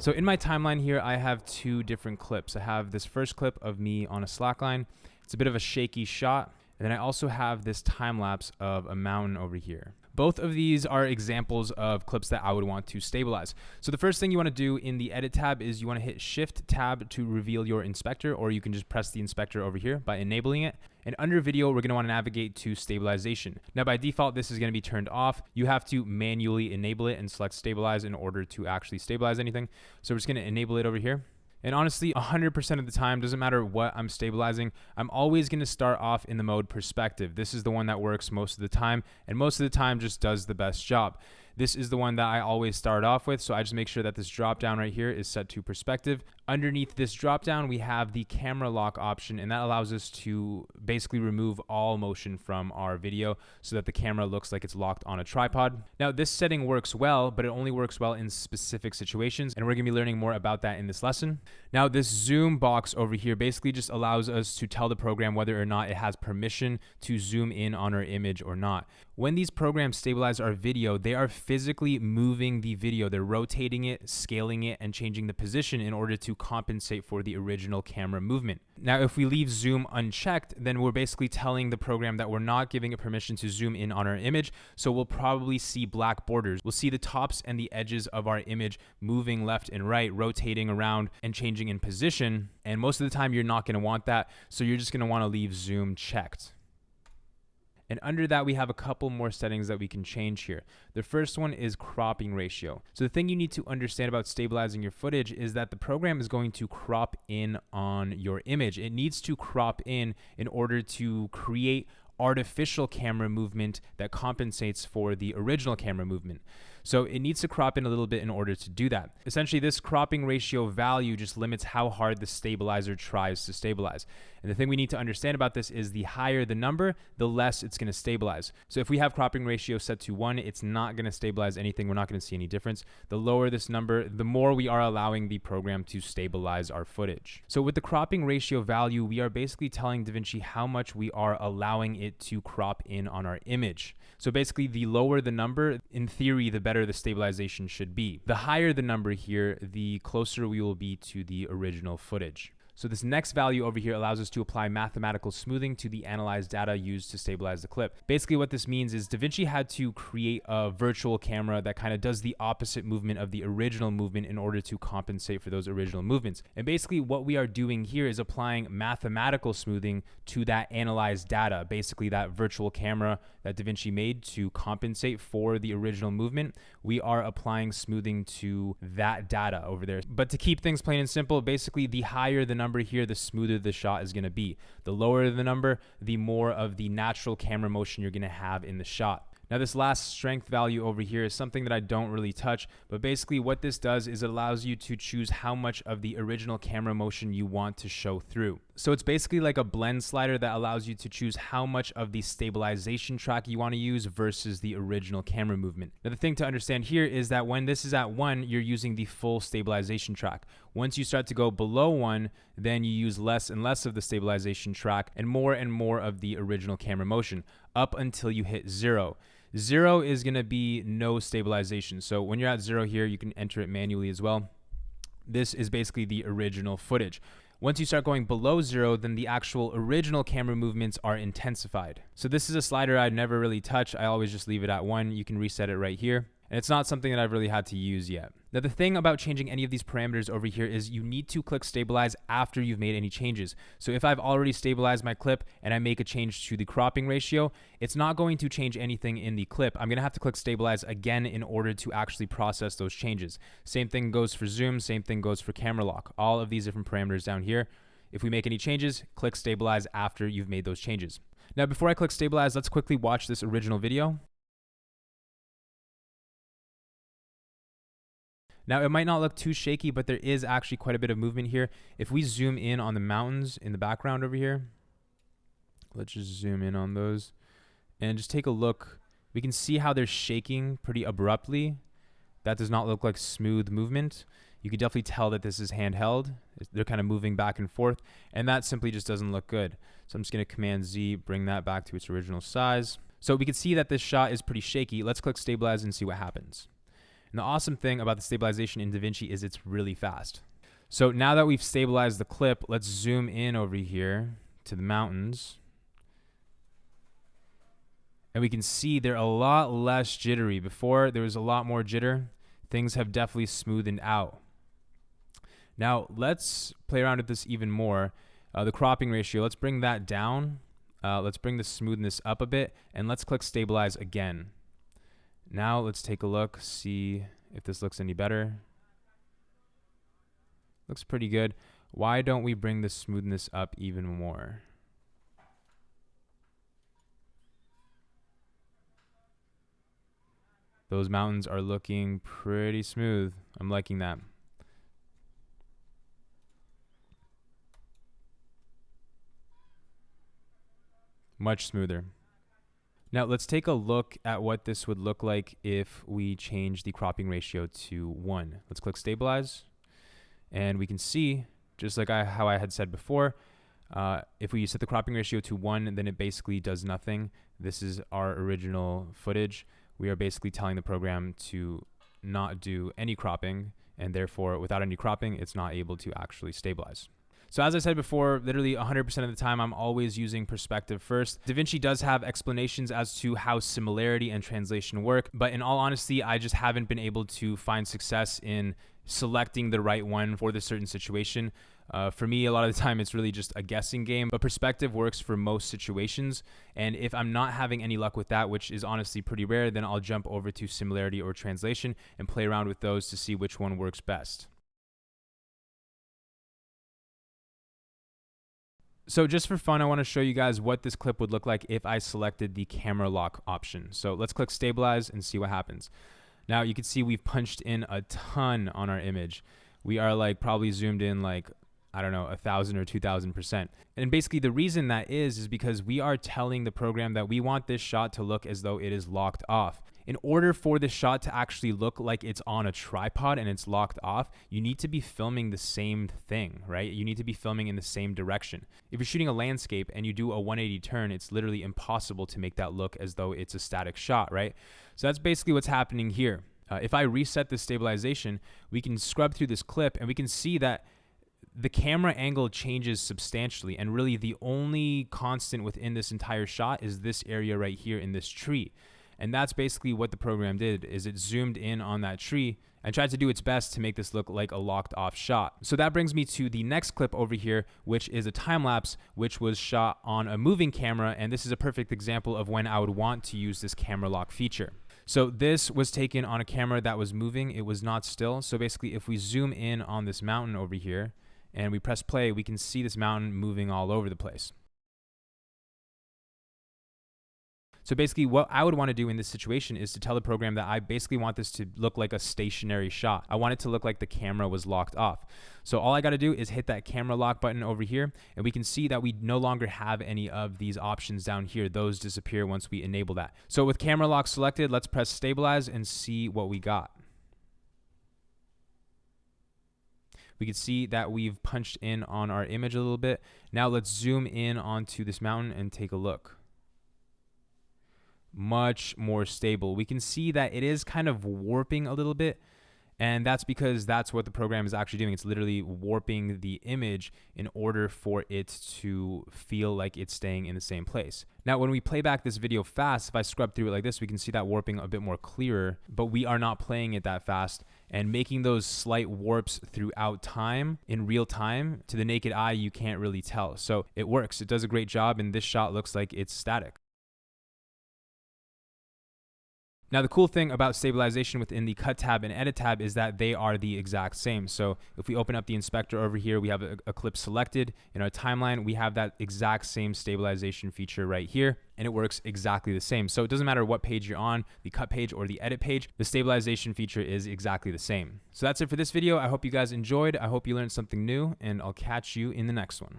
So in my timeline here, I have two different clips. I have this first clip of me on a slackline. It's a bit of a shaky shot. And then I also have this time lapse of a mountain over here. Both of these are examples of clips that I would want to stabilize. So the first thing you want to do in the edit tab is you want to hit Shift Tab to reveal your inspector, or you can just press the inspector over here by enabling it. And under video, we're going to want to navigate to stabilization. Now by default, this is going to be turned off. You have to manually enable it and select stabilize in order to actually stabilize anything. So we're just going to enable it over here. And honestly, 100% of the time, doesn't matter what I'm stabilizing, I'm always going to start off in the mode perspective. This is the one that works most of the time, and most of the time just does the best job. This is the one that I always start off with, so I just make sure that this drop down right here is set to perspective. Underneath this drop down, we have the camera lock option, and that allows us to basically remove all motion from our video so that the camera looks like it's locked on a tripod. Now, this setting works well, but it only works well in specific situations, and we're gonna be learning more about that in this lesson. Now, this zoom box over here basically just allows us to tell the program whether or not it has permission to zoom in on our image or not. When these programs stabilize our video, they are physically moving the video. They're rotating it, scaling it, and changing the position in order to compensate for the original camera movement. Now, if we leave zoom unchecked, then we're basically telling the program that we're not giving it permission to zoom in on our image. So we'll probably see black borders. We'll see the tops and the edges of our image moving left and right, rotating around and changing in position. And most of the time, you're not going to want that. So you're just going to want to leave zoom checked. And under that, we have a couple more settings that we can change here. The first one is cropping ratio. So the thing you need to understand about stabilizing your footage is that the program is going to crop in on your image. It needs to crop in order to create artificial camera movement that compensates for the original camera movement. So it needs to crop in a little bit in order to do that. Essentially, this cropping ratio value just limits how hard the stabilizer tries to stabilize. And the thing we need to understand about this is the higher the number, the less it's going to stabilize. So if we have cropping ratio set to 1, it's not going to stabilize anything. We're not going to see any difference. The lower this number, the more we are allowing the program to stabilize our footage. So with the cropping ratio value, we are basically telling DaVinci how much we are allowing it to crop in on our image. So basically, the lower the number, in theory, the better the stabilization should be. The higher the number here, the closer we will be to the original footage. So this next value over here allows us to apply mathematical smoothing to the analyzed data used to stabilize the clip. Basically what this means is DaVinci had to create a virtual camera that kind of does the opposite movement of the original movement in order to compensate for those original movements. And basically what we are doing here is applying mathematical smoothing to that analyzed data, basically that virtual camera that DaVinci made to compensate for the original movement. We are applying smoothing to that data over there. But to keep things plain and simple, basically the higher the number here, the smoother the shot is going to be. The lower the number, the more of the natural camera motion you're going to have in the shot. Now this last strength value over here is something that I don't really touch, but basically what this does is it allows you to choose how much of the original camera motion you want to show through. So it's basically like a blend slider that allows you to choose how much of the stabilization track you want to use versus the original camera movement. Now the thing to understand here is that when this is at 1, you're using the full stabilization track. Once you start to go below 1, then you use less and less of the stabilization track and more of the original camera motion up until you hit 0. 0 is going to be no stabilization. So when you're at 0 here, you can enter it manually as well. This is basically the original footage. Once you start going below 0, then the actual original camera movements are intensified. So this is a slider I'd never really touch. I always just leave it at 1. You can reset it right here. And it's not something that I've really had to use yet. Now the thing about changing any of these parameters over here is you need to click stabilize after you've made any changes. So if I've already stabilized my clip and I make a change to the cropping ratio, it's not going to change anything in the clip. I'm gonna have to click stabilize again in order to actually process those changes. Same thing goes for zoom, same thing goes for camera lock. All of these different parameters down here. If we make any changes, click stabilize after you've made those changes. Now before I click stabilize, let's quickly watch this original video. Now, it might not look too shaky, but there is actually quite a bit of movement here. If we zoom in on the mountains in the background over here, let's just zoom in on those and just take a look. We can see how they're shaking pretty abruptly. That does not look like smooth movement. You can definitely tell that this is handheld. They're kind of moving back and forth, and that simply just doesn't look good. So I'm just going to Command Z, bring that back to its original size. So we can see that this shot is pretty shaky. Let's click stabilize and see what happens. And the awesome thing about the stabilization in DaVinci is it's really fast. So now that we've stabilized the clip, let's zoom in over here to the mountains. And we can see they're a lot less jittery. Before, there was a lot more jitter. Things have definitely smoothened out. Now, let's play around with this even more. The cropping ratio, let's bring that down. Let's bring the smoothness up a bit, and let's click stabilize again. Now, let's take a look, see if this looks any better. Looks pretty good. Why don't we bring the smoothness up even more? Those mountains are looking pretty smooth. I'm liking that. Much smoother. Now let's take a look at what this would look like if we change the cropping ratio to 1. Let's click stabilize. And we can see, just like how I had said before, if we set the cropping ratio to 1, then it basically does nothing. This is our original footage. We are basically telling the program to not do any cropping, and therefore without any cropping, it's not able to actually stabilize. So as I said before, literally 100% of the time, I'm always using perspective first. DaVinci does have explanations as to how similarity and translation work, but in all honesty, I just haven't been able to find success in selecting the right one for this certain situation. For me, a lot of the time, it's really just a guessing game, but perspective works for most situations. And if I'm not having any luck with that, which is honestly pretty rare, then I'll jump over to similarity or translation and play around with those to see which one works best. So just for fun, I want to show you guys what this clip would look like if I selected the camera lock option. So let's click stabilize and see what happens. Now you can see we've punched in a ton on our image. We are like probably zoomed in like, I don't know, 1,000 or 2,000%. And basically the reason that is because we are telling the program that we want this shot to look as though it is locked off. In order for this shot to actually look like it's on a tripod and it's locked off, you need to be filming the same thing, right? You need to be filming in the same direction. If you're shooting a landscape and you do a 180 turn, it's literally impossible to make that look as though it's a static shot, right? So that's basically what's happening here. If I reset the stabilization, we can scrub through this clip and we can see that the camera angle changes substantially, and really the only constant within this entire shot is this area right here in this tree. And that's basically what the program did, is it zoomed in on that tree and tried to do its best to make this look like a locked off shot. So that brings me to the next clip over here, which is a time lapse, which was shot on a moving camera. And this is a perfect example of when I would want to use this camera lock feature. So this was taken on a camera that was moving. It was not still. So basically if we zoom in on this mountain over here and we press play, we can see this mountain moving all over the place. So basically what I would want to do in this situation is to tell the program that I basically want this to look like a stationary shot. I want it to look like the camera was locked off. So all I got to do is hit that camera lock button over here, and we can see that we no longer have any of these options down here. Those disappear once we enable that. So with camera lock selected, let's press stabilize and see what we got. We can see that we've punched in on our image a little bit. Now let's zoom in onto this mountain and take a look. Much more stable. We can see that it is kind of warping a little bit, and that's because that's what the program is actually doing. It's literally warping the image in order for it to feel like it's staying in the same place. Now, when we play back this video fast, if I scrub through it like this, we can see that warping a bit more clearer, but we are not playing it that fast, and making those slight warps throughout time, in real time, to the naked eye, you can't really tell. So it works. It does a great job, and this shot looks like it's static. Now, the cool thing about stabilization within the Cut tab and Edit tab is that they are the exact same. So if we open up the inspector over here, we have a clip selected. In our timeline, we have that exact same stabilization feature right here, and it works exactly the same. So it doesn't matter what page you're on, the cut page or the edit page, the stabilization feature is exactly the same. So that's it for this video. I hope you guys enjoyed. I hope you learned something new, and I'll catch you in the next one.